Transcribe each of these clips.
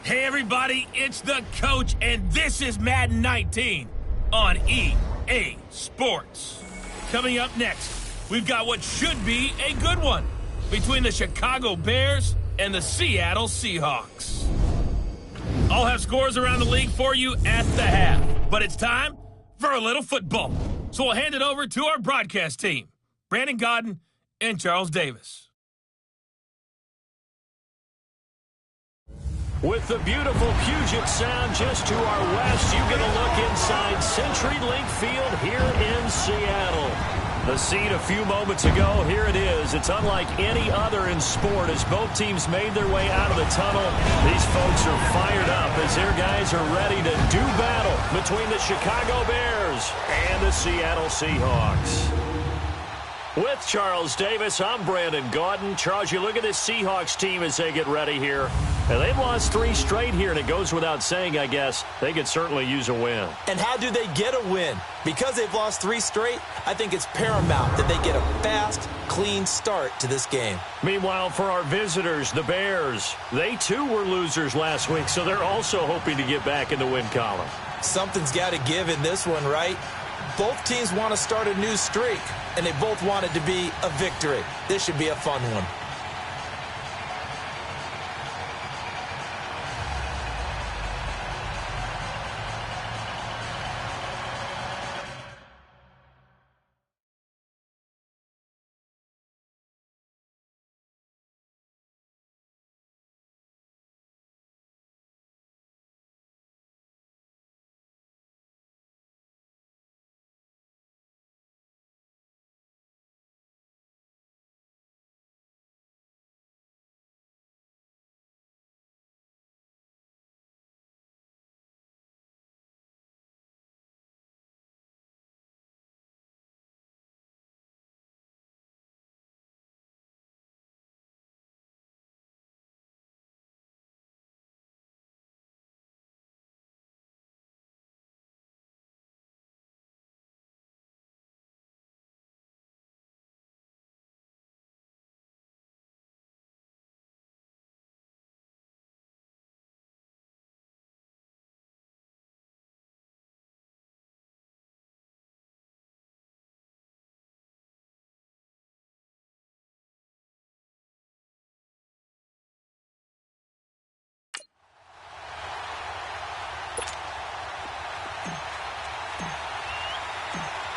Hey everybody, it's the coach, and this is Madden 19 on EA Sports. Coming up next, we've got what should be a good one between the Chicago Bears and the Seattle Seahawks. I'll have scores around the league for you at the half, but it's time for a little football. So we'll hand it over to our broadcast team, Brandon Godden and Charles Davis. With the beautiful Puget Sound just to our west, you get a look inside CenturyLink Field here in Seattle. The scene a few moments ago, here it is. It's unlike any other in sport as both teams made their way out of the tunnel. These folks are fired up as their guys are ready to do battle between the Chicago Bears and the Seattle Seahawks. With Charles Davis, I'm Brandon Godden. Charles, you look at this Seahawks team as they get ready here. And they've lost 3 straight here, and it goes without saying, I guess, they could certainly use a win. And how do they get a win? Because they've lost 3 straight, I think it's paramount that they get a fast, clean start to this game. Meanwhile, for our visitors, the Bears, they too were losers last week, so they're also hoping to get back in the win column. Something's got to give in this one, right? Both teams want to start a new streak, and they both want it to be a victory. This should be a fun one.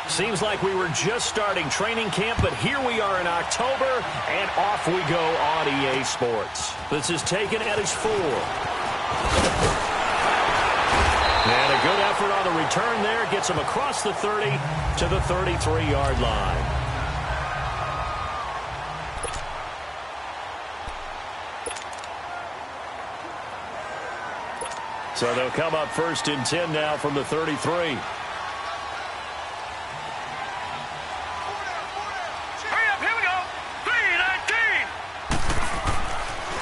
Seems like we were just starting training camp, but here we are in October, and off we go on EA Sports. This is taken at his 4. And a good effort on the return there. Gets him across the 30 to the 33-yard line. So they'll come up 1st and 10 now from the 33.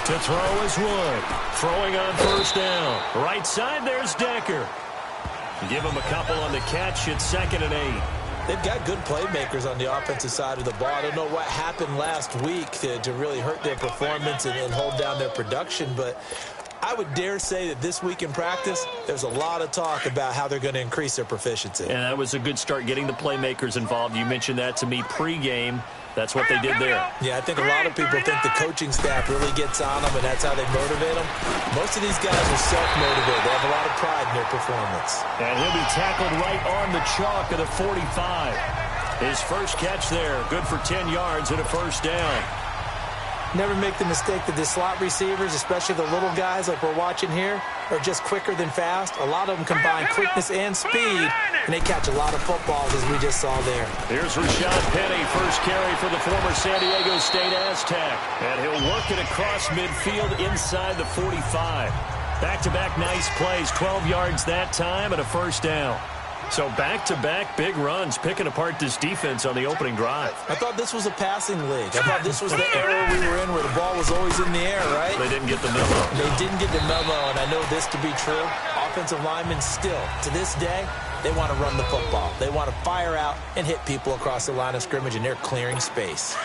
To throw is Wood. Throwing on 1st down. Right side, there's Decker. Give him a couple on the catch. It's 2nd and 8. They've got good playmakers on the offensive side of the ball. I don't know what happened last week to really hurt their performance and hold down their production, but I would dare say that this week in practice, there's a lot of talk about how they're going to increase their proficiency. And that was a good start getting the playmakers involved. You mentioned that to me pregame. That's what they did there. Yeah, I think a lot of people think the coaching staff really gets on them, and that's how they motivate them. Most of these guys are self-motivated. They have a lot of pride in their performance. And he'll be tackled right on the chalk of the 45. His first catch there, good for 10 yards and a 1st down. Never make the mistake that the slot receivers, especially the little guys like we're watching here, are just quicker than fast. A lot of them combine quickness and speed, and they catch a lot of footballs, as we just saw there. Here's Rashad Penny, first carry for the former San Diego State Aztec. And he'll work it across midfield inside the 45. Back-to-back nice plays, 12 yards that time and a 1st down. So back-to-back big runs, picking apart this defense on the opening drive. I thought this was a passing league. I thought this was the era we were in where the ball was always in the air, right? They didn't get the memo. They didn't get the memo, and I know this to be true. Offensive linemen still, to this day, they want to run the football. They want to fire out and hit people across the line of scrimmage, and they're clearing space.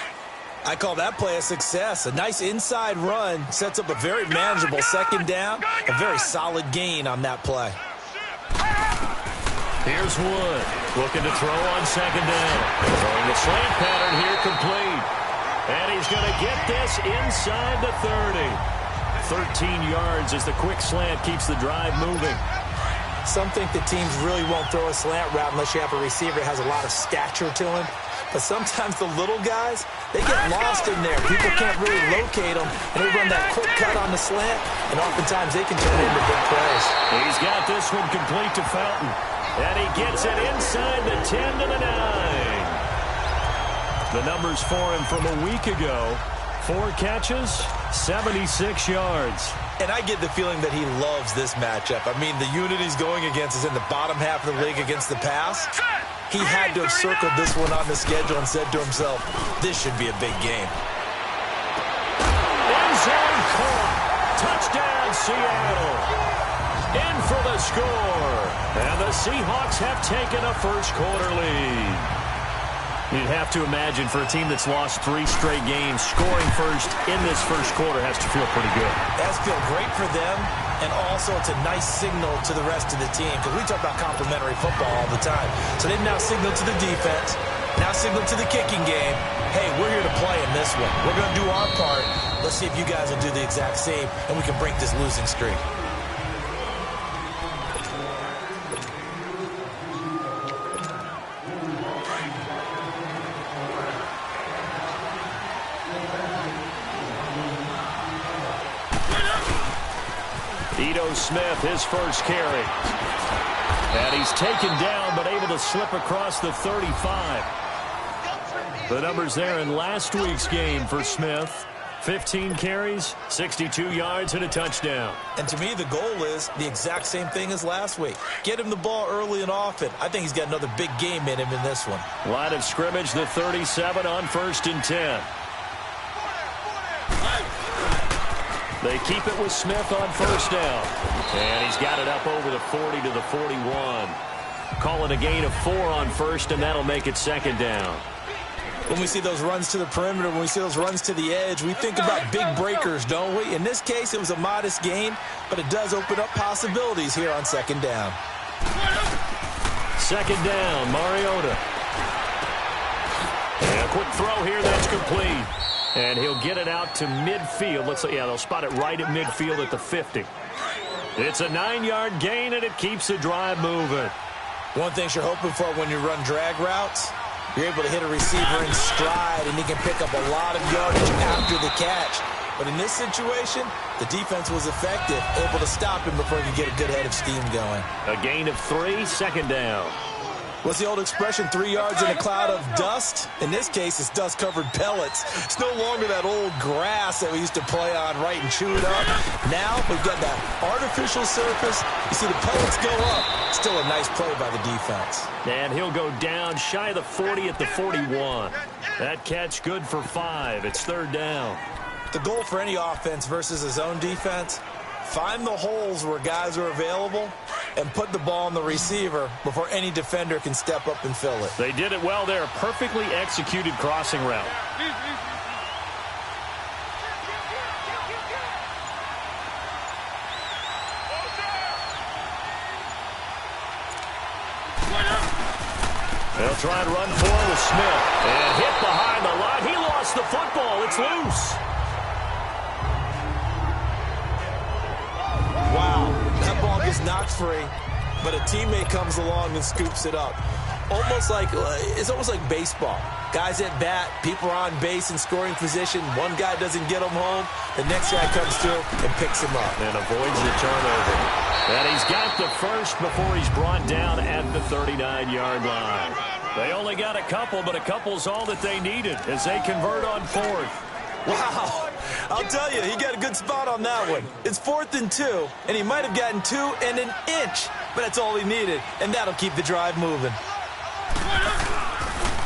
I call that play a success. A nice inside run sets up a very manageable second down, a very solid gain on that play. Here's Wood, looking to throw on second down. Throwing the slant pattern here complete. And he's going to get this inside the 30. 13 yards as the quick slant keeps the drive moving. Some think that teams really won't throw a slant route unless you have a receiver that has a lot of stature to him. But sometimes the little guys, they get lost in there. People can't really locate them, and they run that quick cut on the slant, and oftentimes they can turn it into big plays. He's got this one complete to Felton, and he gets it inside the 10 to the 9. The numbers for him from a week ago: 4 catches, 76 yards. And I get the feeling that he loves this matchup. I mean, the unit he's going against is in the bottom half of the league against the pass. He had to have circled this one on the schedule and said to himself, this should be a big game. End zone caught. Touchdown, Seattle. In for the score. And the Seahawks have taken a first-quarter lead. You'd have to imagine for a team that's lost 3 straight games, scoring first in this first quarter has to feel pretty good. That's feel great for them, and also it's a nice signal to the rest of the team, because we talk about complementary football all the time. So they've now signaled to the defense, now signaled to the kicking game, hey, we're here to play in this one. We're going to do our part. Let's see if you guys will do the exact same, and we can break this losing streak. Smith, his first carry. And he's taken down, but able to slip across the 35. The numbers there in last week's game for Smith: 15 carries, 62 yards, and a touchdown. And to me, the goal is the exact same thing as last week. Get him the ball early and often. I think he's got another big game in him in this one. Line of scrimmage, the 37 on 1st and 10. They keep it with Smith on first down. And he's got it up over the 40 to the 41. Calling a gain of 4 on first, and that'll make it second down. When we see those runs to the perimeter, when we see those runs to the edge, we think about big breakers, don't we? In this case, it was a modest gain, but it does open up possibilities here on second down. Second down, Mariota. And a quick throw here, that's complete. And he'll get it out to midfield. Looks like, yeah, they'll spot it right at midfield at the 50. It's a 9-yard gain, and it keeps the drive moving. One thing you're hoping for when you run drag routes, you're able to hit a receiver in stride, and he can pick up a lot of yardage after the catch. But in this situation, the defense was effective, able to stop him before he could get a good head of steam going. A gain of 3, second down. What's the old expression, 3 yards in a cloud of dust? In this case, it's dust-covered pellets. It's no longer that old grass that we used to play on, right, and chew it up. Now we've got that artificial surface. You see the pellets go up. Still a nice play by the defense. And he'll go down shy of the 40 at the 41. That catch good for 5. It's third down. The goal for any offense versus his own defense, find the holes where guys are available and put the ball on the receiver before any defender can step up and fill it. They did it well there. Perfectly executed crossing route. They'll try and run forward with Smith. And hit behind the line. He lost the football. It's loose. Wow, that ball gets knocked free, but a teammate comes along and scoops it up. It's almost like baseball. Guys at bat, people are on base in scoring position. One guy doesn't get him home. The next guy comes through and picks him up. And avoids the turnover. And he's got the first before he's brought down at the 39-yard line. They only got a couple, but a couple's all that they needed as they convert on 4th. Wow, I'll tell you, he got a good spot on that one. It's 4th and 2, and he might have gotten 2 and an inch, but that's all he needed, and that'll keep the drive moving.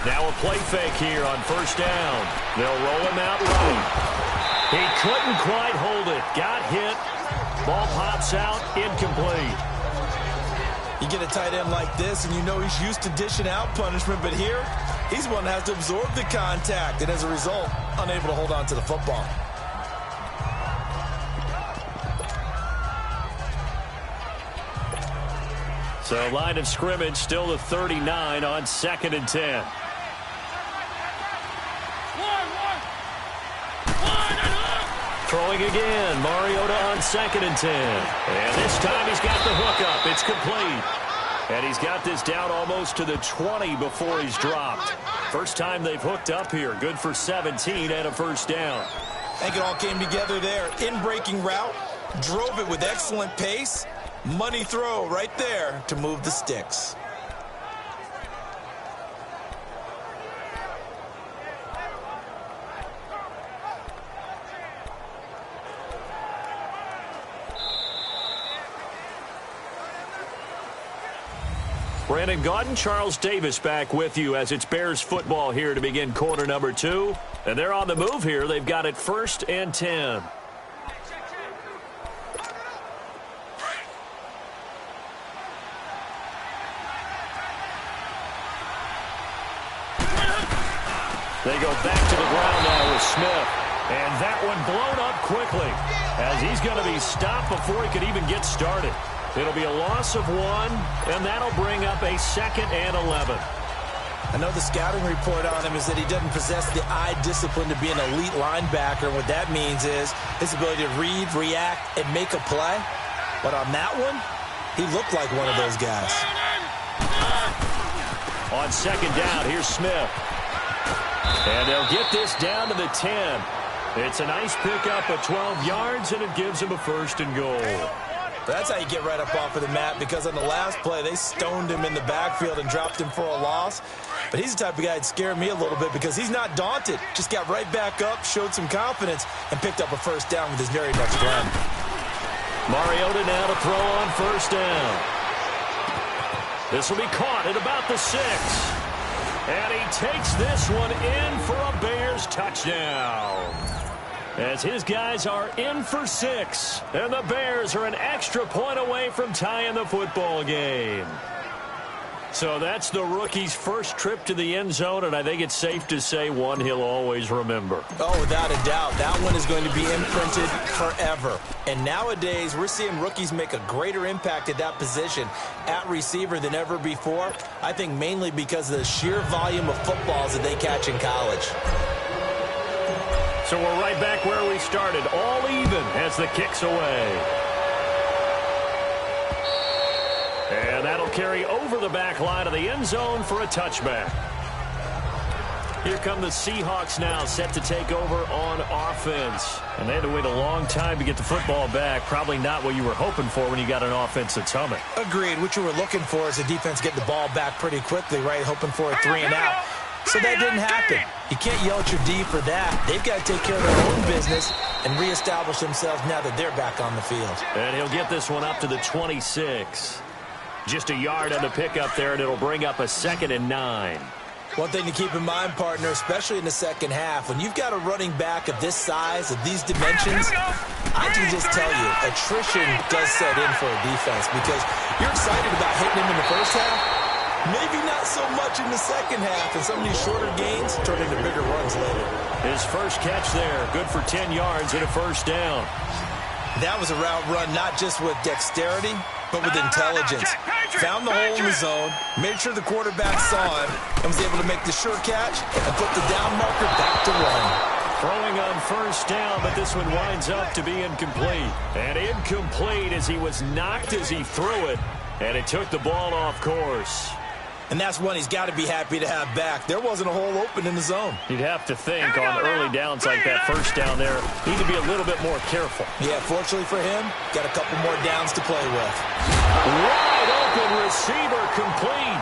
Now a play fake here on first down. They'll roll him out right. He couldn't quite hold it. Got hit. Ball pops out, incomplete. You get a tight end like this, and you know he's used to dishing out punishment, but here, He's one that has to absorb the contact, and as a result, unable to hold on to the football. So line of scrimmage still the 39 on 2nd and 10. Throwing again, Mariota on 2nd and 10. And this time he's got the hook up. It's complete. And he's got this down almost to the 20 before he's dropped. First time they've hooked up here. Good for 17 and a first down. I think it all came together there. In-breaking route, drove it with excellent pace. Money throw right there to move the sticks. Brandon Gaudin, Charles Davis back with you as it's Bears football here to begin quarter number 2. And they're on the move here. They've got it 1st and 10. They go back to the ground now with Smith. And that one blown up quickly as he's going to be stopped before he could even get started. It'll be a loss of 1, and that'll bring up a 2nd and 11. I know the scouting report on him is that he doesn't possess the eye discipline to be an elite linebacker. And what that means is his ability to read, react, and make a play. But on that one, he looked like one of those guys. On 2nd down, here's Smith. And they'll get this down to the 10. It's a nice pickup of 12 yards, and it gives him a 1st and goal. That's how you get right up off of the mat, because on the last play, they stoned him in the backfield and dropped him for a loss. But he's the type of guy that scared me a little bit because he's not daunted. Just got right back up, showed some confidence, and picked up a 1st down with his very next run. Mariota now to throw on 1st down. This will be caught at about the 6. And he takes this one in for a Bears touchdown. As his guys are in for 6. And the Bears are an extra point away from tying the football game. So that's the rookie's first trip to the end zone, and I think it's safe to say one he'll always remember. Oh, without a doubt. That one is going to be imprinted forever. And nowadays, we're seeing rookies make a greater impact at that position at receiver than ever before. I think mainly because of the sheer volume of footballs that they catch in college. So we're right back where we started, all even as the kick's away. And that'll carry over the back line of the end zone for a touchback. Here come the Seahawks now, set to take over on offense. And they had to wait a long time to get the football back. Probably not what you were hoping for when you got an offense that's humming. Agreed. What you were looking for is the defense getting the ball back pretty quickly, right? Hoping for a 3 and out. So that didn't happen. You can't yell at your D for that. They've got to take care of their own business and reestablish themselves now that they're back on the field. And he'll get this one up to the 26. Just a yard on the pickup there, and it'll bring up a 2nd and 9. One thing to keep in mind, partner, especially in the second half, when you've got a running back of this size, of these dimensions, I can just tell you, attrition does set in for a defense because you're excited about hitting him in the first half. Maybe not so much in the second half, and some of these shorter gains turn into bigger runs later. His first catch there, good for 10 yards and a 1st down. That was a route run not just with dexterity, but with intelligence. Found the hole in the zone, made sure the quarterback saw him, and was able to make the sure catch and put the down marker back to run. Throwing on 1st down, but this one winds up to be incomplete. And incomplete as he was knocked as he threw it, and it took the ball off course. And that's one he's got to be happy to have back. There wasn't a hole open in the zone. You'd have to think on early downs like that 1st down there, need to be a little bit more careful. Yeah, fortunately for him, got a couple more downs to play with. Wide open receiver complete.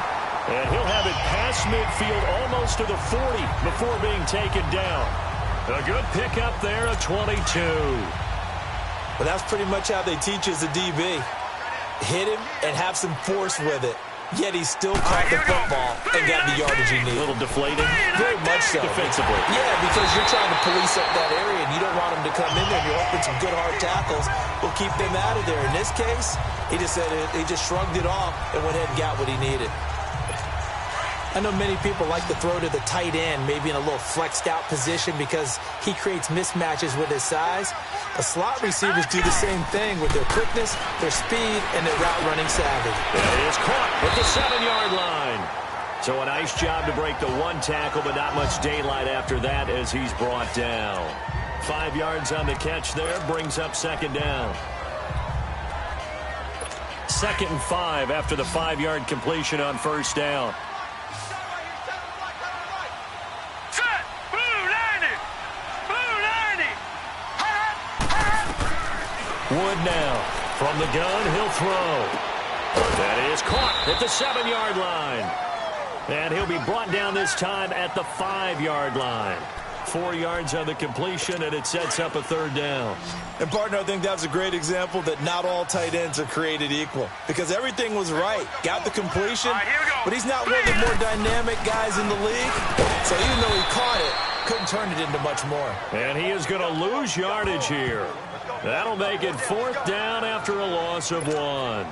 And he'll have it past midfield almost to the 40 before being taken down. A good pickup there, a 22. Well, that's pretty much how they teach as a DB. Hit him and have some force with it. Yet he still caught the football and got the yardage he needed. A little deflating. Very much so. Defensively. Yeah, because you're trying to police up that area, and you don't want him to come in there. You're hoping some good hard tackles will keep them out of there. In this case, he just shrugged it off and went ahead and got what he needed. I know many people like to throw to the tight end, maybe in a little flexed out position because he creates mismatches with his size. The slot receivers do the same thing with their quickness, their speed, and their route running savvy. That is caught at the 7-yard line. So a nice job to break the one tackle, but not much daylight after that as he's brought down. 5 yards on the catch there, brings up second down. 2nd and 5 after the 5-yard completion on first down. Wood now. From the gun, he'll throw. That is caught at the 7-yard line. And he'll be brought down this time at the 5-yard line. 4 yards on the completion, and it sets up a third down. And, partner, I think that was a great example that not all tight ends are created equal. Because everything was right. Got the completion, but he's not one of the more dynamic guys in the league. So even though he caught it, couldn't turn it into much more. And he is going to lose yardage here. That'll make it 4th down after a loss of 1.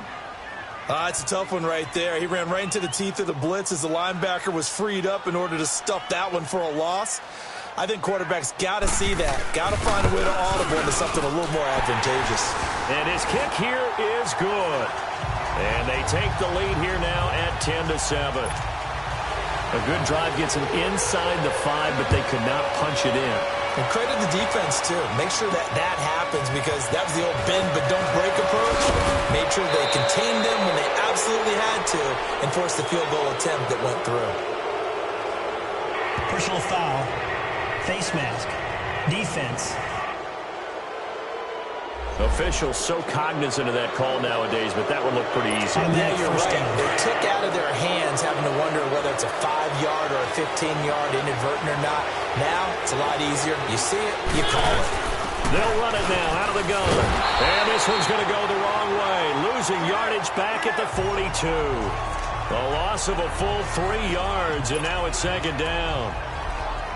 It's a tough one right there. He ran right into the teeth of the blitz as the linebacker was freed up in order to stuff that one for a loss. I think quarterbacks got to see that. Got to find a way to audible into something a little more advantageous. And his kick here is good. And they take the lead here now at 10-7. A good drive gets them inside the 5, but they could not punch it in. And credit the defense, too. Make sure that that happens because that was the old bend but don't break approach. Made sure they contained them when they absolutely had to and forced the field goal attempt that went through. Personal foul. Face mask. Defense. Officials so cognizant of that call nowadays, but that would look pretty easy. Yeah, you're right. They took out of their hands having to wonder whether it's a 5-yard or a 15-yard inadvertent or not. Now, it's a lot easier. You see it, you call it. They'll run it now out of the gun. And this one's going to go the wrong way. Losing yardage back at the 42. A loss of a full 3 yards, and now it's second down.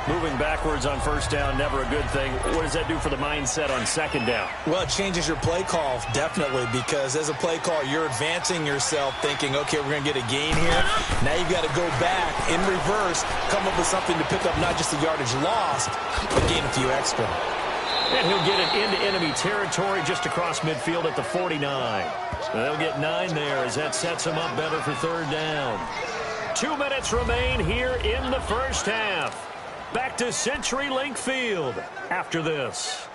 Moving backwards on first down, never a good thing. What does that do for the mindset on second down? Well, it changes your play call, definitely, because as a play call, you're advancing yourself thinking, okay, we're going to get a gain here. Now you've got to go back in reverse, come up with something to pick up not just the yardage lost, but gain a few extra. And he'll get it into enemy territory just across midfield at the 49. They'll get 9 there as that sets them up better for third down. 2 minutes remain here in the first half. Back to CenturyLink Field after this.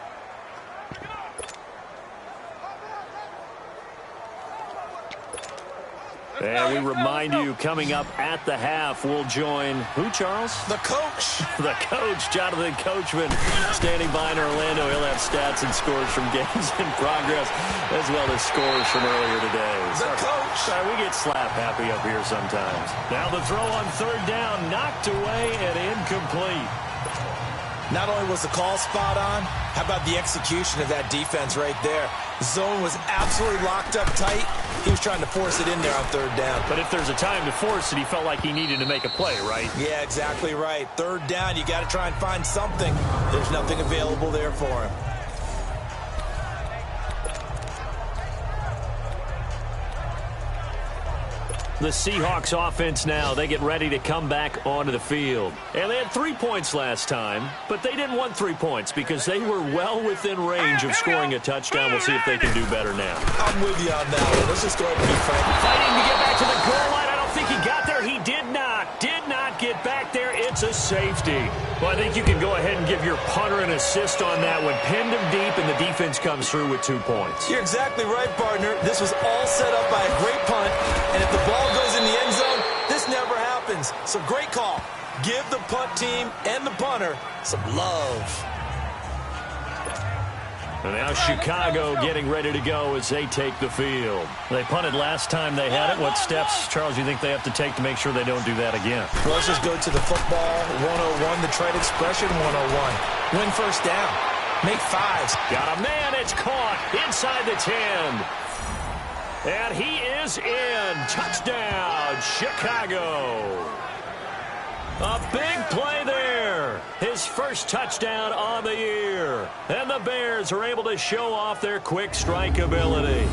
And we remind you, coming up at the half, we'll join who, Charles? The coach. The coach, Jonathan Coachman, standing by in Orlando. He'll have stats and scores from games in progress, as well as scores from earlier today. The coach. Sorry, we get slap happy up here sometimes. Now the throw on third down, knocked away and incomplete. Not only was the call spot on, how about the execution of that defense right there? The zone was absolutely locked up tight. He was trying to force it in there on third down. But if there's a time to force it, he felt like he needed to make a play, right? Yeah, exactly right. Third down, you got to try and find something. There's nothing available there for him. The Seahawks offense now, they get ready to come back onto the field. And they had 3 points last time, but they didn't want 3 points because they were well within range of scoring a touchdown. We'll see if they can do better now. I'm with you on that one. Let's just go ahead and be frank. Fighting to get back to the goal line. I don't think he got there. He did not get back there. It's a safety. Well, I think you can go ahead and give your punter an assist on that one. Pinned him deep, and the defense comes through with 2 points. You're exactly right, partner. This was all set up by a great punt, and if the ball goes in the end zone, this never happens. So great call. Give the punt team and the punter some love. And now Chicago getting ready to go as they take the field. They punted last time they had it. What steps, Charles, you think they have to take to make sure they don't do that again? Well, let's just go to the football 101, the trade expression 101. Win first down. Make 5s. Got a man. It's caught inside the 10. And he is in. Touchdown, Chicago. A big play there. His first touchdown on the year. And the Bears are able to show off their quick strike ability.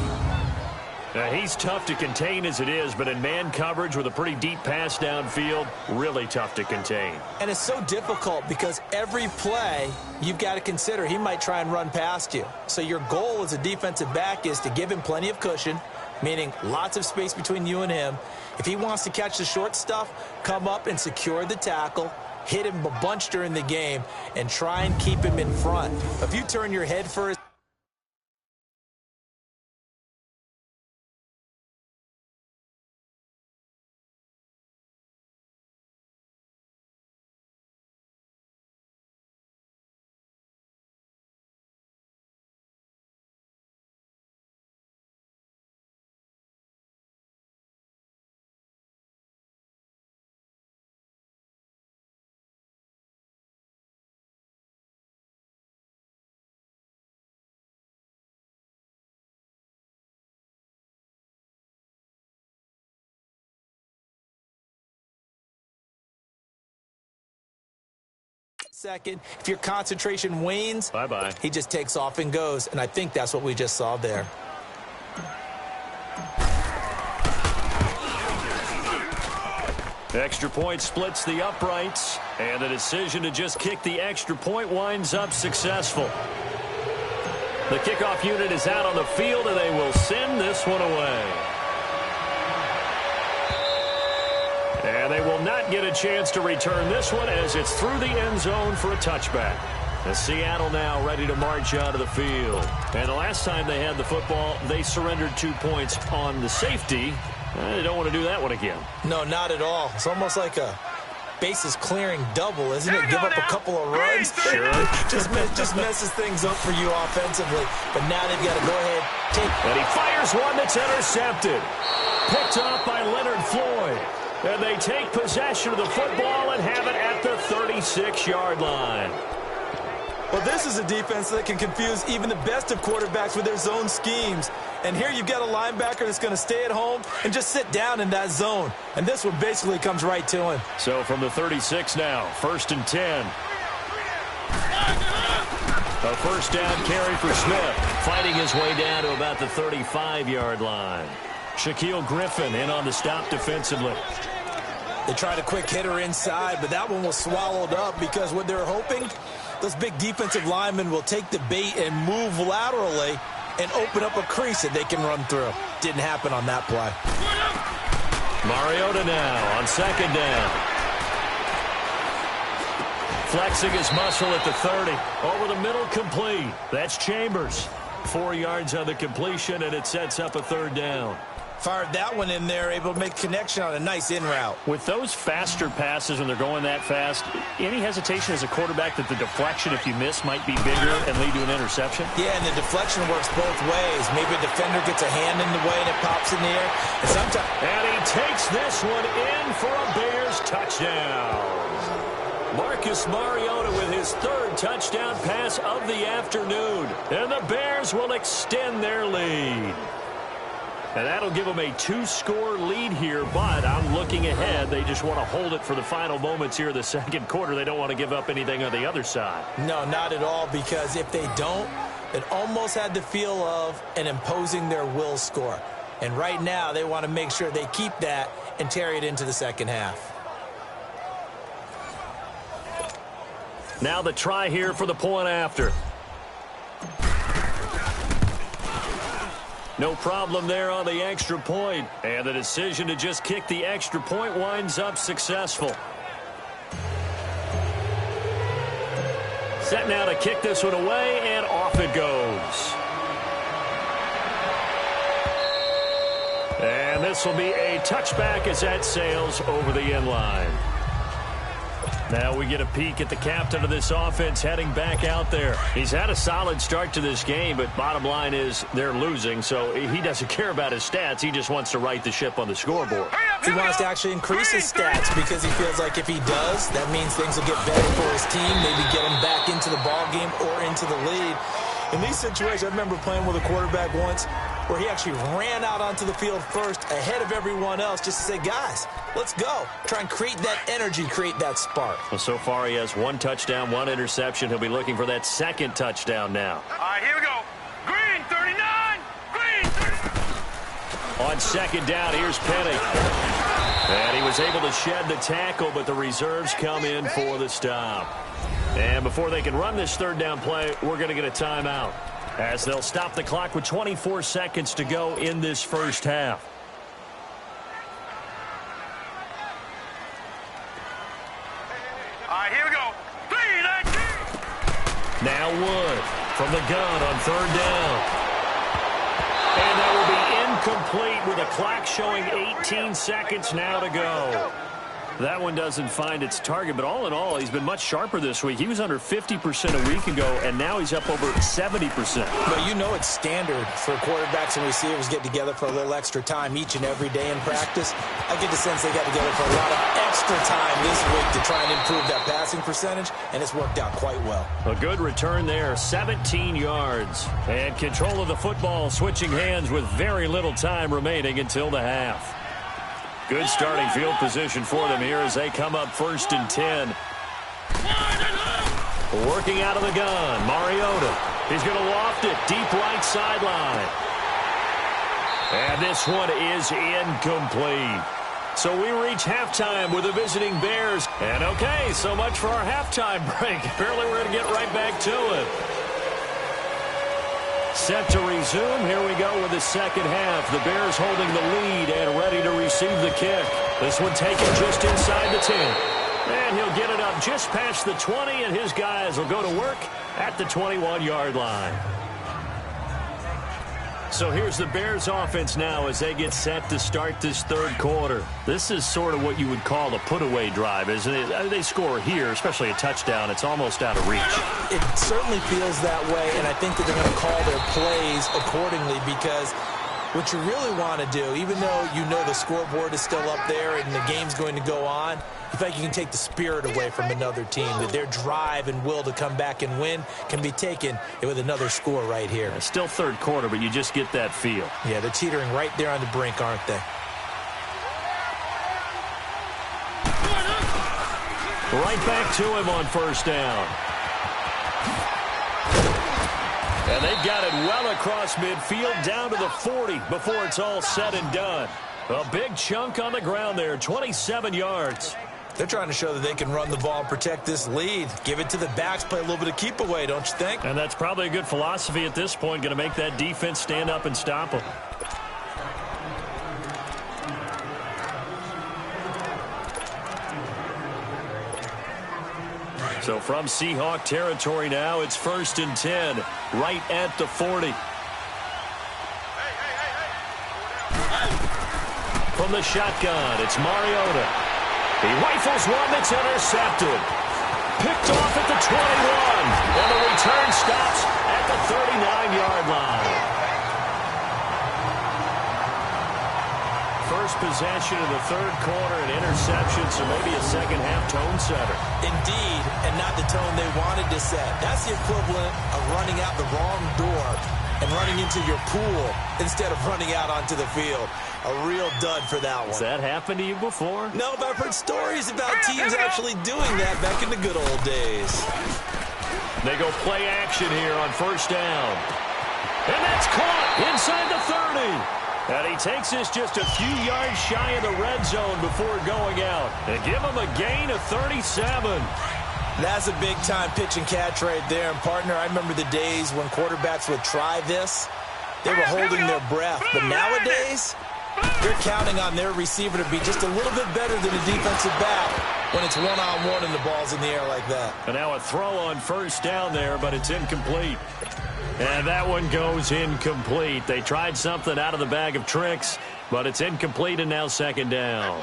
He's tough to contain as it is, but in man coverage with a pretty deep pass downfield, really tough to contain. And it's so difficult because every play you've got to consider he might try and run past you. So your goal as a defensive back is to give him plenty of cushion, meaning lots of space between you and him. If he wants to catch the short stuff, come up and secure the tackle, hit him a bunch during the game, and try and keep him in front. If you turn your head first, second, if your concentration wanes, bye-bye. He just takes off and goes, and I think that's what we just saw there. Extra point splits the uprights, and the decision to just kick the extra point winds up successful. The kickoff unit is out on the field, and they will send this one away. And they will not get a chance to return this one as it's through the end zone for a touchback. The Seattle now ready to march out of the field. And the last time they had the football, they surrendered 2 points on the safety. They don't want to do that one again. No, not at all. It's almost like a bases clearing double, isn't it? Give up a couple of runs. Sure. just messes things up for you offensively. But now they've got to go ahead, and he fires one that's intercepted. Picked up by Leonard Floyd. And they take possession of the football and have it at the 36-yard line. Well, this is a defense that can confuse even the best of quarterbacks with their zone schemes. And here you've got a linebacker that's going to stay at home and just sit down in that zone. And this one basically comes right to him. So from the 36 now, 1st and 10. A first down carry for Smith, fighting his way down to about the 35-yard line. Shaquille Griffin in on the stop defensively. They tried a quick hitter inside, but that one was swallowed up because what they're hoping, those big defensive linemen will take the bait and move laterally and open up a crease that they can run through. Didn't happen on that play. Mariota now on 2nd down. Flexing his muscle at the 30. Over the middle, complete. That's Chambers. 4 yards on the completion, and it sets up a 3rd down. Fired that one in there, able to make connection on a nice in route. With those faster passes when they're going that fast, any hesitation as a quarterback that the deflection, if you miss, might be bigger and lead to an interception? Yeah, and the deflection works both ways. Maybe a defender gets a hand in the way and it pops in the air. And sometimes, and he takes this one in for a Bears touchdown. Marcus Mariota with his 3rd touchdown pass of the afternoon. And the Bears will extend their lead. And that'll give them a 2-score lead here, but I'm looking ahead. They just want to hold it for the final moments here of the 2nd quarter. They don't want to give up anything on the other side. No, not at all, because if they don't, it almost had the feel of an imposing their will score. And right now, they want to make sure they keep that and carry it into the second half. Now the try here for the point after. No problem there on the extra point. And the decision to just kick the extra point winds up successful. Set now to kick this one away, and off it goes. And this will be a touchback as that sails over the end line. Now we get a peek at the captain of this offense heading back out there. He's had a solid start to this game, but bottom line is they're losing, so he doesn't care about his stats. He just wants to right the ship on the scoreboard. He wants to actually increase his stats because he feels like if he does, that means things will get better for his team, maybe get him back into the ball game or into the lead. In these situations, I remember playing with a quarterback once where he actually ran out onto the field first ahead of everyone else just to say, guys, let's go. Try and create that energy, create that spark. Well, so far he has 1 touchdown, 1 interception. He'll be looking for that 2nd touchdown now. All right, here we go. Green, 39. Green, 39. On second down, here's Penny. And he was able to shed the tackle, but the reserves come in for the stop. And before they can run this third down play, we're going to get a timeout, as they'll stop the clock with 24 seconds to go in this first half. All right, here we go. 3-19. Now Wood from the gun on third down. And that will be incomplete with a clock showing 18 seconds now to go. That one doesn't find its target, but all in all, he's been much sharper this week. He was under 50% a week ago, and now he's up over 70%. But you know it's standard for quarterbacks and receivers get together for a little extra time each and every day in practice. I get the sense they got together for a lot of extra time this week to try and improve that passing percentage, and it's worked out quite well. A good return there, 17 yards. And control of the football switching hands with very little time remaining until the half. Good starting field position for them here as they come up 1st and 10. Working out of the gun, Mariota. He's going to loft it deep right sideline. And this one is incomplete. So we reach halftime with the visiting Bears. And okay, so much for our halftime break. Apparently we're going to get right back to it. Set to resume. Here we go with the second half. The Bears holding the lead and ready to receive the kick. This one taken just inside the 10. And he'll get it up just past the 20, and his guys will go to work at the 21-yard line. So here's the Bears offense now as they get set to start this third quarter. This is sort of what you would call a put-away drive, isn't it? They score here, especially a touchdown. It's almost out of reach. It certainly feels that way, and I think that they're going to call their plays accordingly because what you really want to do, even though you know the scoreboard is still up there and the game's going to go on, you feel like you can take the spirit away from another team, that their drive and will to come back and win can be taken with another score right here. It's still third quarter, but you just get that feel. Yeah, they're teetering right there on the brink, aren't they? Right back to him on first down. And they've got it well across midfield down to the 40 before it's all said and done. A big chunk on the ground there, 27 yards. They're trying to show that they can run the ball and protect this lead. Give it to the backs, play a little bit of keep away, don't you think? And that's probably a good philosophy at this point, going to make that defense stand up and stop them. So from Seahawk territory now, it's 1st and 10, right at the 40. From the shotgun, it's Mariota. He rifles one that's intercepted. Picked off at the 21. And the return stops at the 39-yard line. First possession of the third quarter, an interception, so maybe a second-half tone setter. Indeed, and not the tone they wanted to set. That's the equivalent of running out the wrong door and running into your pool instead of running out onto the field. A real dud for that one. Has that happened to you before? No, but I've heard stories about teams actually doing that back in the good old days. They go play action here on first down. And that's caught inside the 30. And he takes this just a few yards shy of the red zone before going out. And give him a gain of 37. That's a big-time pitch and catch right there. And, partner, I remember the days when quarterbacks would try this. They were holding their breath. But nowadays, they're counting on their receiver to be just a little bit better than a defensive back when it's one-on-one and the ball's in the air like that. And now a throw on first down there, but it's incomplete. And that one goes incomplete. They tried something out of the bag of tricks, but it's incomplete and now second down.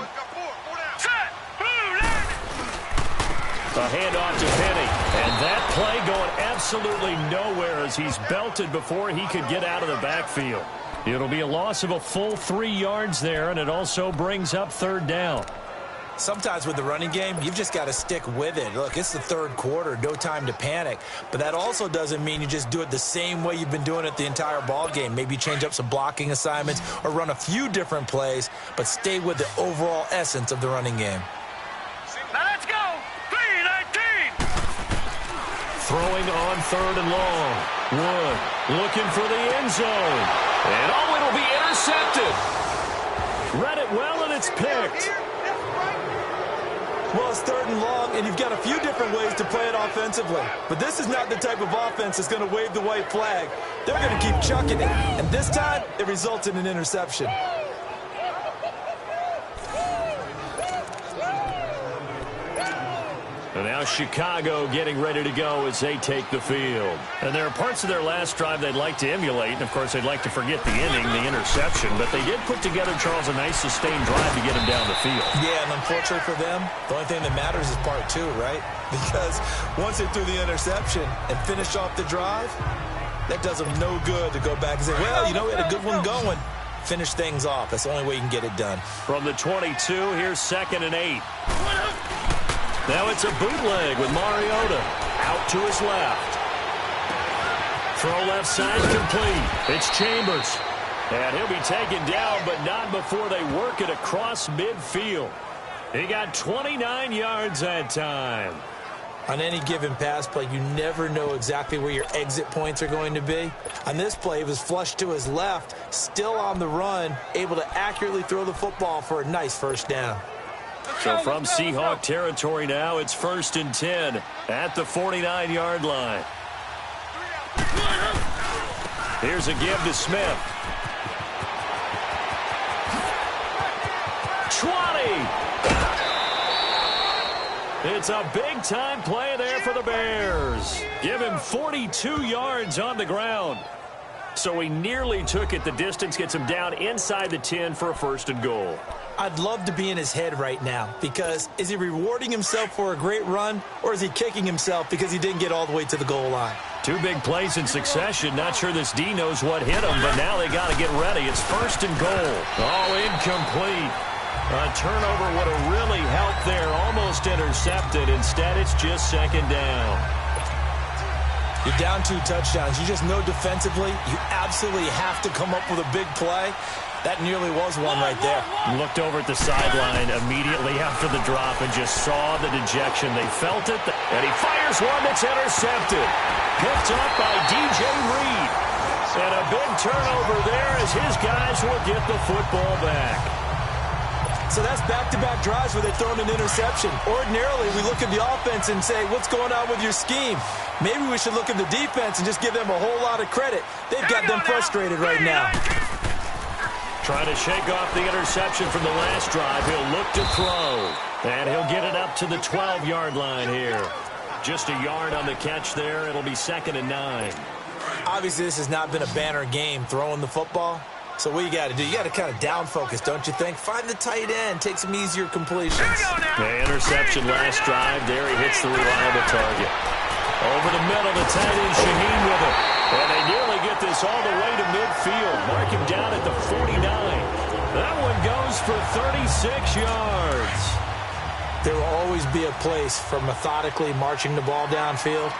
A handoff to Penny. And that play going absolutely nowhere as he's belted before he could get out of the backfield. It'll be a loss of a full 3 yards there, and it also brings up third down. Sometimes with the running game, you've just got to stick with it. Look, it's the third quarter, no time to panic. But that also doesn't mean you just do it the same way you've been doing it the entire ball game. Maybe change up some blocking assignments or run a few different plays, but stay with the overall essence of the running game. Now let's go. 3-19. Throwing on third and long. Wood looking for the end zone. And it'll be intercepted. Read it well, and it's picked. Well, it's 3rd and long, and you've got a few different ways to play it offensively. But this is not the type of offense that's going to wave the white flag. They're going to keep chucking it. And this time, it results in an interception. And now Chicago getting ready to go as they take the field. And there are parts of their last drive they'd like to emulate. And, of course, they'd like to forget the inning, the interception. But they did put together, Charles, a nice sustained drive to get him down the field. Yeah, and unfortunately for them, the only thing that matters is part 2, right? Because once they threw the interception and finished off the drive, that does them no good to go back and say, well, you know, we had a good one going. Finish things off. That's the only way you can get it done. From the 22, here's 2nd and 8. Now it's a bootleg with Mariota out to his left. Throw left side complete. It's Chambers. And he'll be taken down, but not before they work it across midfield. He got 29 yards that time. On any given pass play, you never know exactly where your exit points are going to be. On this play, it was flushed to his left, still on the run, able to accurately throw the football for a nice first down. So from Seahawk territory now, it's 1st and 10 at the 49-yard line. Here's a give to Smith. 20. It's a big-time play there for the Bears. Give him 42 yards on the ground. So he nearly took it the distance, gets him down inside the 10 for a 1st and goal. I'd love to be in his head right now, because is he rewarding himself for a great run, or is he kicking himself because he didn't get all the way to the goal line? 2 big plays in succession. Not sure this D knows what hit him, but now they got to get ready. It's 1st and goal. Oh, incomplete. A turnover would have really helped there. Almost intercepted. Instead, it's just 2nd down. You're down 2 touchdowns. You just know defensively you absolutely have to come up with a big play. That nearly was one right there. Looked over at the sideline immediately after the drop and just saw the dejection. They felt it, and he fires one that's intercepted. Picked up by DJ Reed. And a big turnover there as his guys will get the football back. So that's back-to-back drives where they're throwing an interception. Ordinarily, we look at the offense and say, what's going on with your scheme? Maybe we should look at the defense and just give them a whole lot of credit. They've got them frustrated right now. Trying to shake off the interception from the last drive. He'll look to throw. And he'll get it up to the 12-yard line here. Just a yard on the catch there. It'll be 2nd and 9. Obviously, this has not been a banner game throwing the football. So what you got to do, you got to kind of down focus, don't you think? Find the tight end, take some easier completions. The interception last drive. There he hits the reliable target. Over the middle, the tight end Shaheen with it. And they nearly get this all the way to midfield. Mark him down at the 49. That one goes for 36 yards. There will always be a place for methodically marching the ball downfield.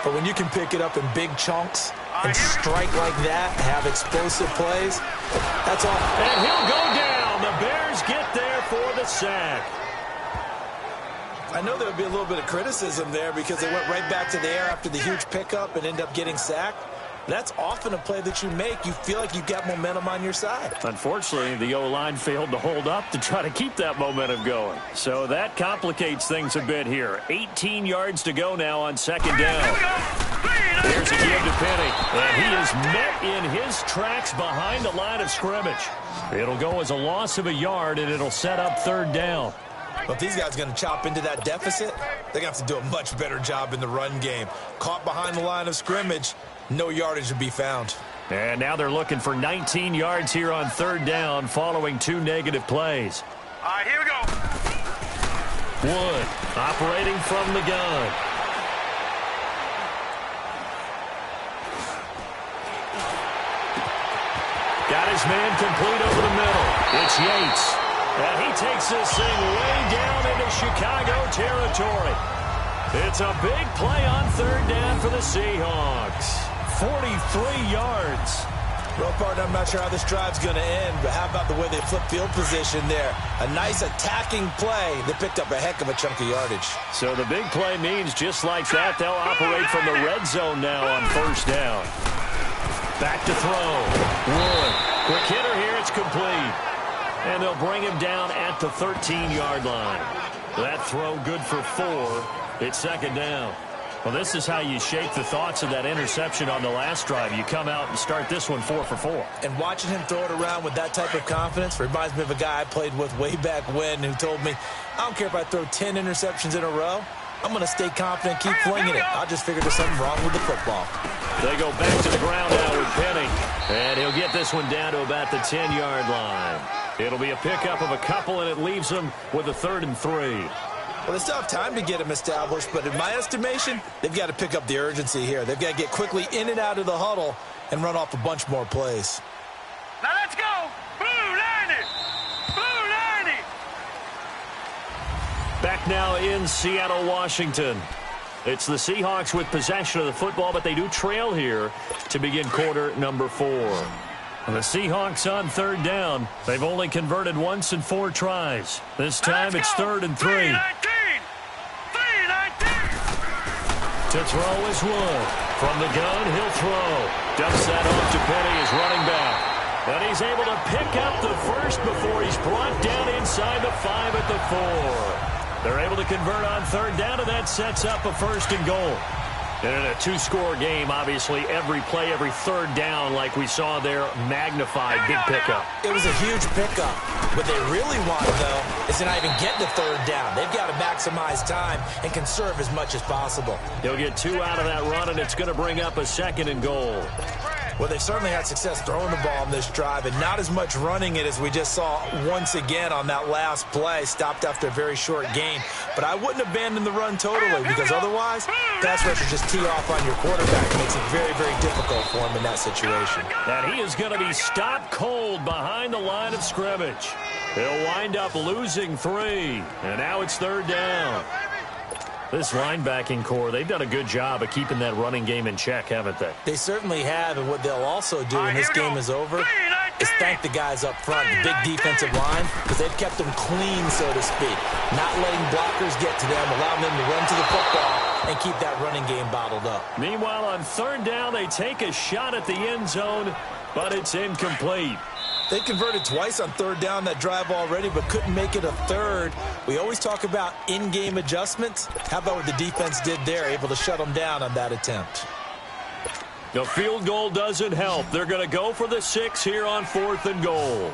But when you can pick it up in big chunks and strike like that, have explosive plays, that's all. And he'll go down. The Bears get there for the sack. I know there would be a little bit of criticism there because they went right back to the air after the huge pickup and end up getting sacked. That's often a play that you make. You feel like you've got momentum on your side. Unfortunately, the O-line failed to hold up to try to keep that momentum going. So that complicates things a bit here. 18 yards to go now on 2nd down. Here's a give to Penny. And he is met in his tracks behind the line of scrimmage. It'll go as a loss of a yard, and it'll set up 3rd down. But if these guys are going to chop into that deficit, they're going to have to do a much better job in the run game. Caught behind the line of scrimmage, no yardage to be found. And now they're looking for 19 yards here on 3rd down following 2 negative plays. All right, here we go. Wood operating from the gun. Got his man complete over the middle. It's Yates. And he takes this thing way down into Chicago territory. It's a big play on 3rd down for the Seahawks. 43 yards. Well, partner, I'm not sure how this drive's going to end, but how about the way they flip field position there? A nice attacking play that picked up a heck of a chunk of yardage. So the big play means just like that, they'll operate from the red zone now on 1st down. Back to throw. Wood. Quick hitter here. It's complete. And they'll bring him down at the 13-yard line. That throw good for 4. It's second down. Well, this is how you shake the thoughts of that interception on the last drive. You come out and start this one 4 for 4. And watching him throw it around with that type of confidence reminds me of a guy I played with way back when who told me, I don't care if I throw 10 interceptions in a row. I'm going to stay confident, keep flinging it. I just figured there's something wrong with the football. They go back to the ground now with Penny. And he'll get this one down to about the 10-yard line. It'll be a pickup of a couple, and it leaves them with a 3rd and 3. Well, they still have time to get him established, but in my estimation, they've got to pick up the urgency here. They've got to get quickly in and out of the huddle and run off a bunch more plays. Now let's go. Blue 90. Blue 90. Back now in Seattle, Washington. It's the Seahawks with possession of the football, but they do trail here to begin quarter number 4. And the Seahawks on 3rd down. They've only converted once in 4 tries. This time it's 3rd and 3. 3-19. To throw is Wood. From the gun, he'll throw. Dumps that off to Penny, his running back. And he's able to pick up the first before he's brought down inside the 5 at the 4. They're able to convert on 3rd down, and that sets up a 1st and goal. And in a 2-score game, obviously, every play, every 3rd down, like we saw there, magnified, big pickup. It was a huge pickup. What they really want, though, is to not even get to 3rd down. They've got to maximize time and conserve as much as possible. He'll get 2 out of that run, and it's going to bring up a 2nd and goal. Well, they've certainly had success throwing the ball on this drive and not as much running it as we just saw once again on that last play, stopped after a very short gain. But I wouldn't abandon the run totally because otherwise, pass rushers just tee off on your quarterback. It makes it very, very difficult for him in that situation. And he is going to be stopped cold behind the line of scrimmage. He'll wind up losing 3, and now it's 3rd down. This linebacking core, they've done a good job of keeping that running game in check, haven't they? They certainly have, and what they'll also do when this game is over is thank the guys up front, the big defensive line, because they've kept them clean, so to speak. Not letting blockers get to them, allowing them to run to the football and keep that running game bottled up. Meanwhile, on 3rd down, they take a shot at the end zone, but it's incomplete. They converted twice on 3rd down that drive already, but couldn't make it a 3rd. We always talk about in-game adjustments. How about what the defense did there, able to shut them down on that attempt? The field goal doesn't help. They're going to go for the 6 here on 4th and goal. All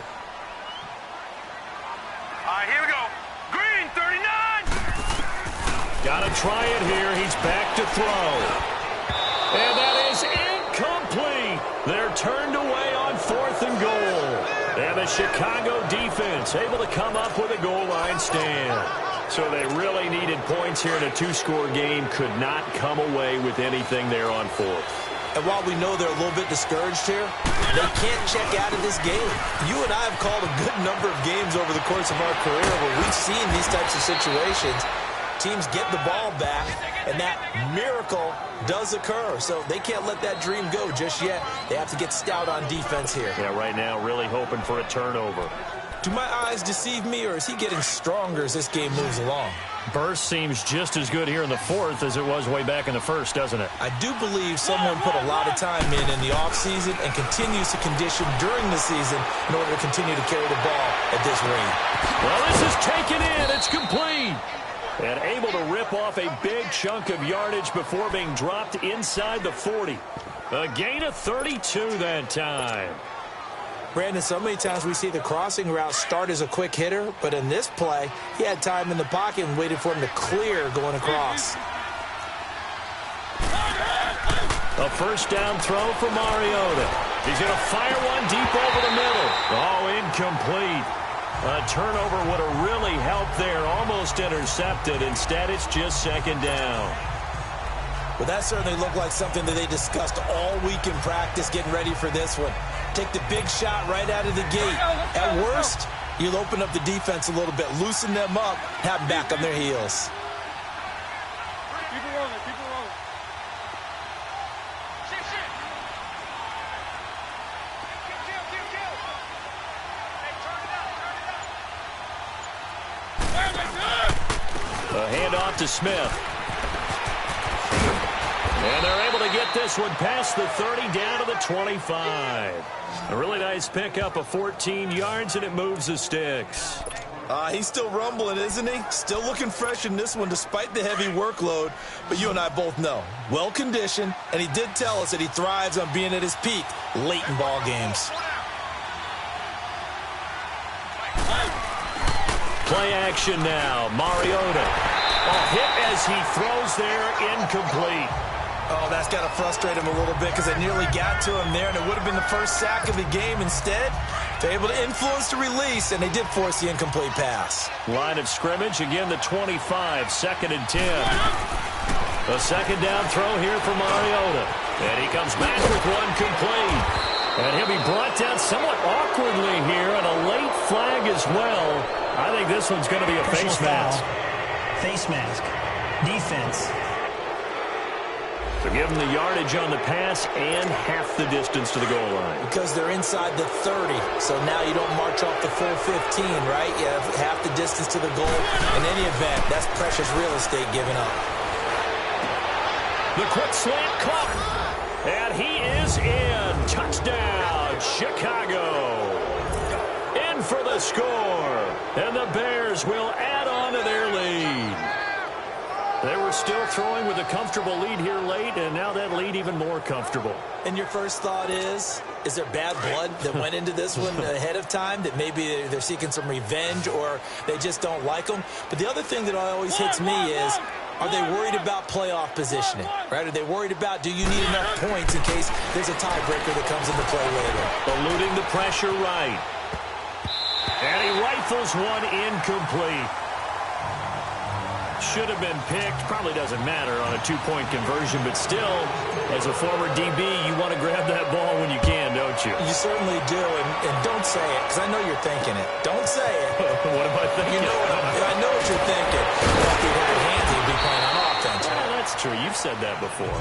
right, here we go. Green, 39. Got to try it here. He's back to throw. And that is incomplete. They're turned away on 4th and goal. And the Chicago defense able to come up with a goal line stand. So they really needed points here in a 2-score game. Could not come away with anything there on 4th. And while we know they're a little bit discouraged here, they can't check out of this game. You and I have called a good number of games over the course of our career where we've seen these types of situations. Teams get the ball back, and that miracle does occur. So they can't let that dream go just yet. They have to get stout on defense here. Yeah, right now really hoping for a turnover. Do my eyes deceive me, or is he getting stronger as this game moves along? Burst seems just as good here in the 4th as it was way back in the 1st, doesn't it? I do believe someone put a lot of time in the offseason and continues to condition during the season in order to continue to carry the ball at this rate. Well, this is taken in. It's complete. And able to rip off a big chunk of yardage before being dropped inside the 40. A gain of 32 that time. Brandon, so many times we see the crossing route start as a quick hitter, but in this play, he had time in the pocket and waited for him to clear going across. A 1st down throw for Mariota. He's going to fire one deep over the middle. Oh, incomplete. A turnover would have really helped there, almost intercepted. Instead, it's just 2nd down. Well, that certainly looked like something that they discussed all week in practice getting ready for this one. Take the big shot right out of the gate. At worst, you'll open up the defense a little bit, loosen them up, have them back on their heels. Keep it rolling, keep it rolling. Shit. Kill. Hey, turn it up. A handoff to Smith. And they're able to get this one past the 30 down to the 25. A really nice pickup of 14 yards, and it moves the sticks. He's still rumbling, isn't he? Still looking fresh in this one despite the heavy workload. But you and I both know, well-conditioned, and he did tell us that he thrives on being at his peak late in ball games. Play action now. Mariota. A hit as he throws there, incomplete. Oh, that's got to frustrate him a little bit because they nearly got to him there, and it would have been the first sack of the game. Instead, they're able to influence the release, and they did force the incomplete pass. Line of scrimmage, again the 25, 2nd and 10. A second down throw here for Mariota. And he comes back with one complete. And he'll be brought down somewhat awkwardly here, and a late flag as well. I think this one's going to be a face mask. Face mask. Defense. So give them the yardage on the pass and half the distance to the goal line. Because they're inside the 30, so now you don't march off the full 15, right? You have half the distance to the goal. In any event, that's precious real estate given up. The quick slant caught. And he is in. Touchdown, Chicago. In for the score. And the Bears will add on to their lead. They were still throwing with a comfortable lead here late, and now that lead even more comfortable. And your first thought is there bad blood that went into this one ahead of time, that maybe they're seeking some revenge or they just don't like them? But the other thing that always hits me is, are they worried about playoff positioning, right? Are they worried about, do you need enough points in case there's a tiebreaker that comes into play later? Eluding the pressure right. And he rifles one incomplete. Should have been picked. Probably doesn't matter on a two-point conversion, but still, as a former DB, you want to grab that ball when you can, don't you? You certainly do, and don't say it, because I know you're thinking it. Don't say it. What am I thinking? You know I know what you're thinking. If he had hands, he'd be playing on offense. Well, that's true. You've said that before.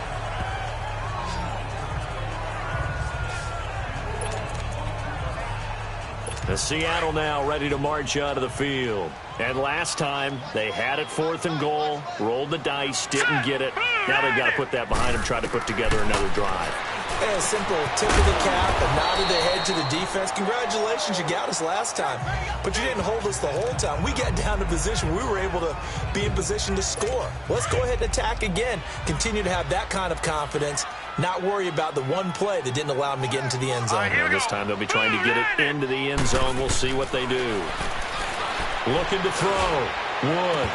The Seattle now ready to march out of the field. And last time, they had it 4th and goal, rolled the dice, didn't get it. Now they've got to put that behind them, try to put together another drive. Yeah, a simple tip of the cap, a nod of the head to the defense. Congratulations, you got us last time. But you didn't hold us the whole time. We got down to position. We were able to be in position to score. Let's go ahead and attack again. Continue to have that kind of confidence. Not worry about the one play that didn't allow them to get into the end zone. This time they'll be trying to get it into the end zone. We'll see what they do. Looking to throw. Wood.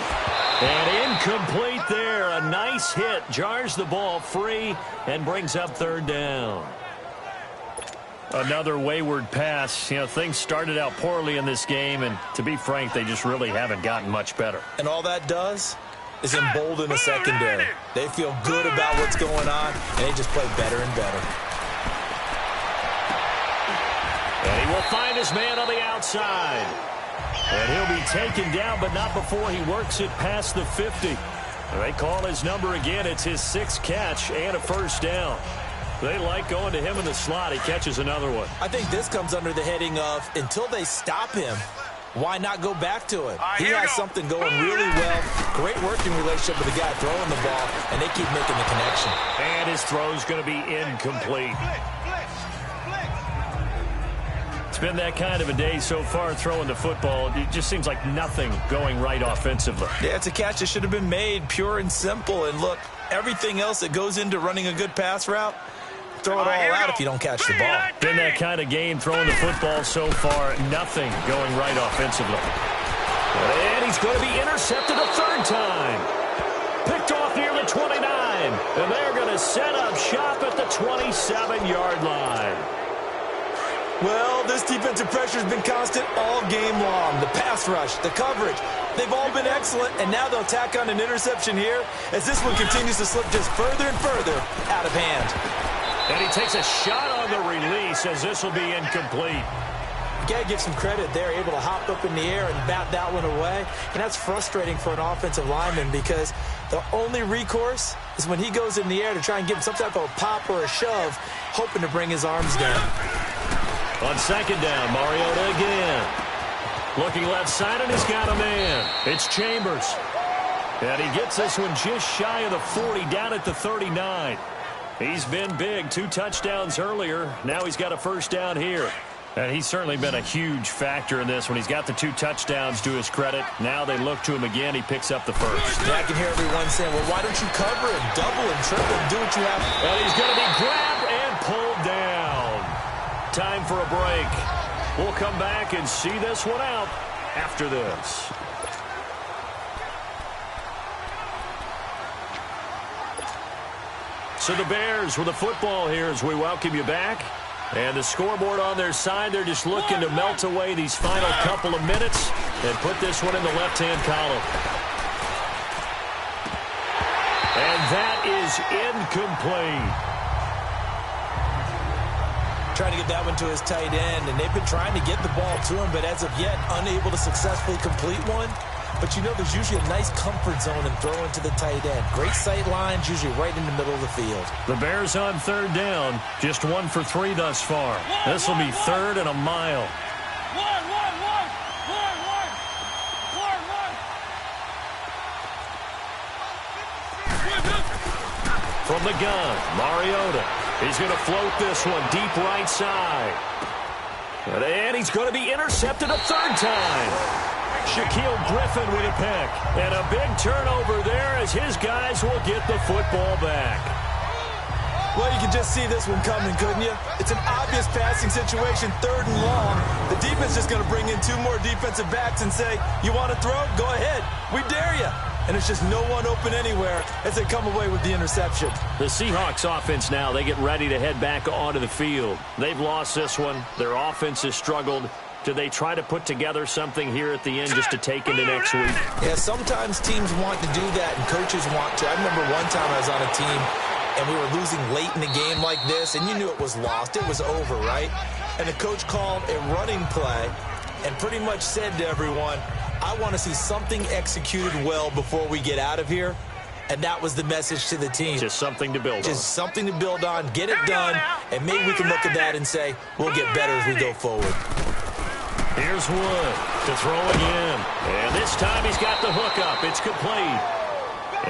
And incomplete there. A nice hit. Jars the ball free and brings up 3rd down. Another wayward pass. You know, things started out poorly in this game, and to be frank, they just really haven't gotten much better. And all that does is embolden the secondary. They feel good about what's going on, and they just play better and better. And he will find his man on the outside. And he'll be taken down, but not before he works it past the 50. And they call his number again. It's his 6th catch and a 1st down. They like going to him in the slot. He catches another one. I think this comes under the heading of, until they stop him, why not go back to it? He has something going really well. Great working relationship with the guy throwing the ball, and they keep making the connection. And his throw's going to be incomplete. It's been that kind of a day so far throwing the football. It just seems like nothing going right offensively. Yeah, it's a catch that should have been made, pure and simple. And look, everything else that goes into running a good pass route, throw it all out if you don't catch the ball. Been that kind of game throwing the football so far. Nothing going right offensively. And he's going to be intercepted a 3rd time. Picked off near the 29. And they're going to set up shop at the 27-yard line. Well, this defensive pressure has been constant all game long. The pass rush, the coverage, they've all been excellent, and now they'll tack on an interception here as this one continues to slip just further and further out of hand. And he takes a shot on the release as this will be incomplete. You got to give some credit there, able to hop up in the air and bat that one away. And that's frustrating for an offensive lineman because the only recourse is when he goes in the air to try and give him some type of a pop or a shove, hoping to bring his arms down. On 2nd down, Mariota again. Looking left side, and he's got a man. It's Chambers. And he gets this one just shy of the 40, down at the 39. He's been big, 2 touchdowns earlier. Now he's got a first down here. And he's certainly been a huge factor in this when he's got the 2 touchdowns to his credit. Now they look to him again. He picks up the first. Yeah, I can hear everyone saying, well, why don't you cover him, double him, triple him, do what you have. And he's going to be grabbed and pulled down. Time for a break. We'll come back and see this one out after this. So the Bears with the football here as we welcome you back. And the scoreboard on their side, they're just looking to melt away these final couple of minutes and put this one in the left-hand column. And that is incomplete. Trying to get that one to his tight end, and they've been trying to get the ball to him, but as of yet, unable to successfully complete one. But you know there's usually a nice comfort zone and throwing to the tight end. Great sight lines, usually right in the middle of the field. The Bears on third down, just 1 for 3 thus far. This will be third and a mile. From the gun, Mariota. He's going to float this one deep right side. And he's going to be intercepted a third time. Shaquille Griffin with a pick. And a big turnover there as his guys will get the football back. Well, you can just see this one coming, couldn't you? It's an obvious passing situation, 3rd and long. The defense is going to bring in 2 more defensive backs and say, you want to throw? Go ahead. We dare you. And it's just no one open anywhere as they come away with the interception. The Seahawks offense now, they get ready to head back onto the field. They've lost this one. Their offense has struggled. Do they try to put together something here at the end just to take into next week? Yeah, sometimes teams want to do that and coaches want to. I remember one time I was on a team and we were losing late in the game like this, and you knew it was lost. It was over, right? And the coach called a running play and pretty much said to everyone, I want to see something executed well before we get out of here. And that was the message to the team. Just something to build on. Just something to build on, get it done, and maybe we can look at that and say, we'll get better as we go forward. Here's Wood to throw again. And this time he's got the hookup. It's complete.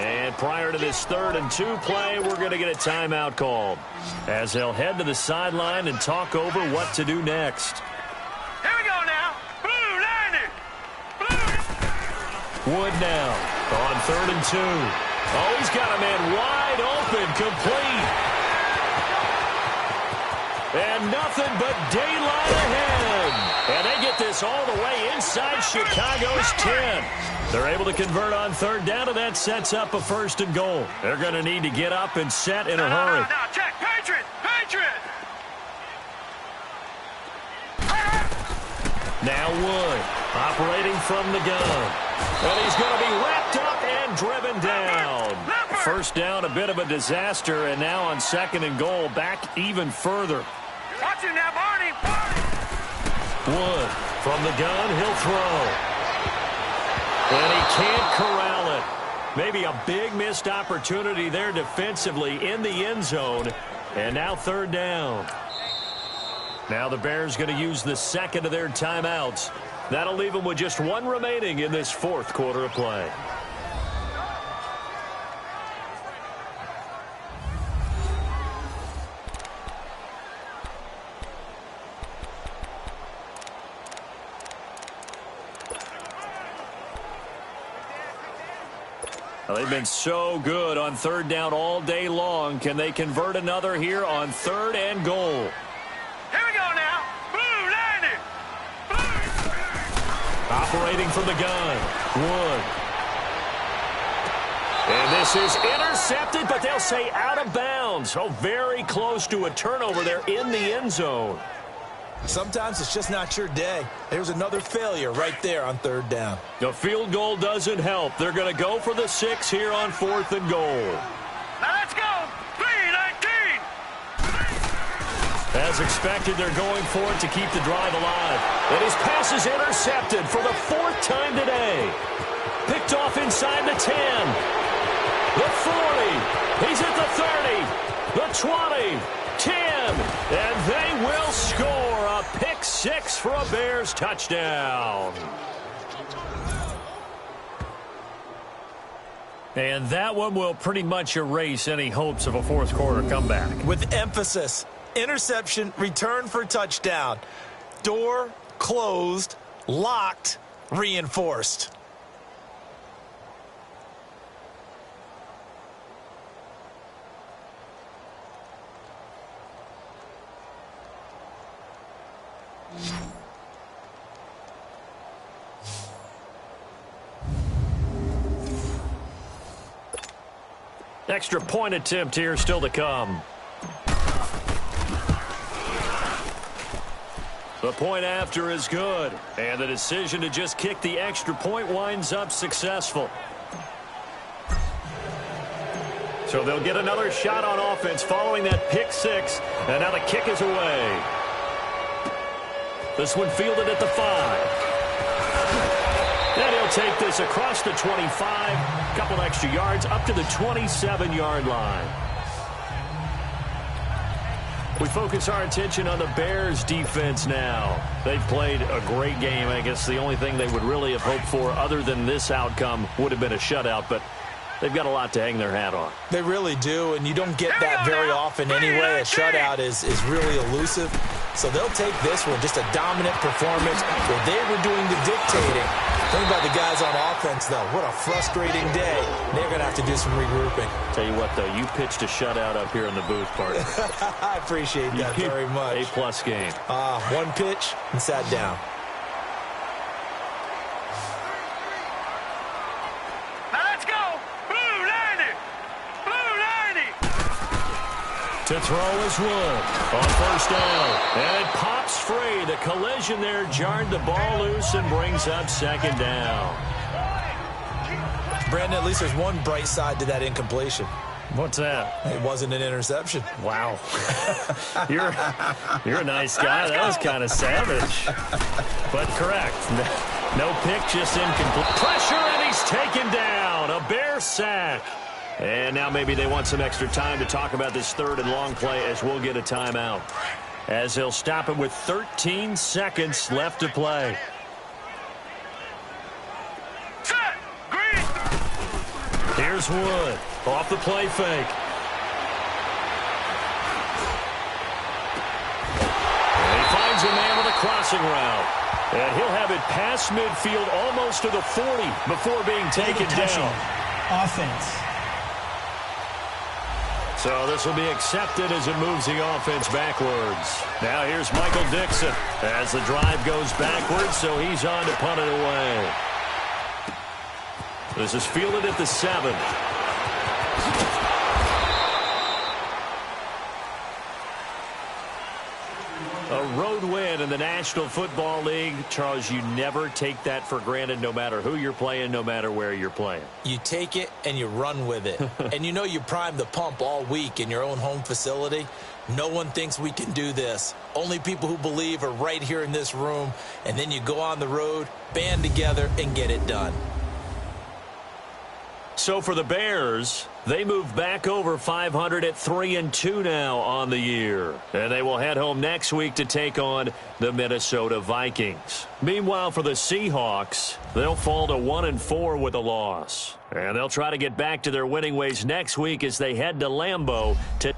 And prior to this 3rd and 2 play, we're going to get a timeout called as they'll head to the sideline and talk over what to do next. Here we go now. Blue line it. Blue. Wood now on 3rd and 2. Oh, he's got a man wide open, complete. And nothing but daylight ahead. And they get this all the way inside Chicago's 10. They're able to convert on 3rd down, and that sets up a 1st and goal. They're going to need to get up and set in a hurry. No, check. Patriot. Now Wood operating from the gun. And he's going to be wrapped up and driven down. 1st down, a bit of a disaster, and now on 2nd and goal, back even further. Watch him now, Barney. Wood from the gun, he'll throw. And he can't corral it. Maybe a big missed opportunity there defensively in the end zone. And now 3rd down. Now the Bears going to use the 2nd of their timeouts. That'll leave them with just 1 remaining in this 4th quarter of play. Well, they've been so good on 3rd down all day long. Can they convert another here on 3rd and goal? Here we go now. Blue line it. Blue. Operating from the gun. Wood. And this is intercepted, but they'll say out of bounds. Oh, very close to a turnover there in the end zone. Sometimes it's just not your day. There's another failure right there on 3rd down. The field goal doesn't help. They're going to go for the 6 here on 4th and goal. Now let's go. 3-19. As expected, they're going for it to keep the drive alive. And his pass is intercepted for the 4th time today. Picked off inside the 10. The 40. He's at the 30. The 20. 10. And they will score. A pick 6 for a Bears touchdown. And that one will pretty much erase any hopes of a fourth quarter comeback. With emphasis, interception, return for touchdown. Door closed, locked, reinforced. Extra point attempt here still to come. The point after is good, and the decision to just kick the extra point winds up successful. So they'll get another shot on offense following that pick six, and now the kick is away. This one fielded at the 5. And he'll take this across the 25, couple extra yards up to the 27-yard line. We focus our attention on the Bears' defense now. They've played a great game. I guess the only thing they would really have hoped for other than this outcome would have been a shutout, but they've got a lot to hang their hat on. They really do, and you don't get that very often anyway. A shutout is really elusive. So they'll take this one, just a dominant performance where they were doing the dictating. Think about the guys on offense, though. What a frustrating day. They're going to have to do some regrouping. Tell you what, though, you pitched a shutout up here in the booth, partner. I appreciate that very much. A-plus game. One pitch and sat down. Now let's go. Blue 90. Blue 90. To throw is Wood on first down. And it pops free. The collision there jarred the ball loose and brings up second down. Brandon, at least there's one bright side to that incompletion. What's that? It wasn't an interception. Wow. You're a nice guy. That was kind of savage. But correct. No pick, just incomplete. Pressure, and he's taken down. A Bear sack. And now maybe they want some extra time to talk about this third and long play as we'll get a timeout. As he'll stop it with 13 seconds left to play. Set. Green. Here's Wood off the play fake. And he finds a man with a crossing route. And he'll have it past midfield almost to the 40 before being taken down. Offense. So this will be accepted as it moves the offense backwards. Now here's Michael Dixon as the drive goes backwards, so he's on to punt it away. This is fielded at the 7. A road win in the National Football League. Charles, you never take that for granted no matter who you're playing, no matter where you're playing. You take it and you run with it. And you know you primed the pump all week in your own home facility. No one thinks we can do this. Only people who believe are right here in this room. And then you go on the road, band together, and get it done. So for the Bears, they move back over 500 at 3-2 now on the year. And they will head home next week to take on the Minnesota Vikings. Meanwhile, for the Seahawks, they'll fall to 1-4 with a loss. And they'll try to get back to their winning ways next week as they head to Lambeau to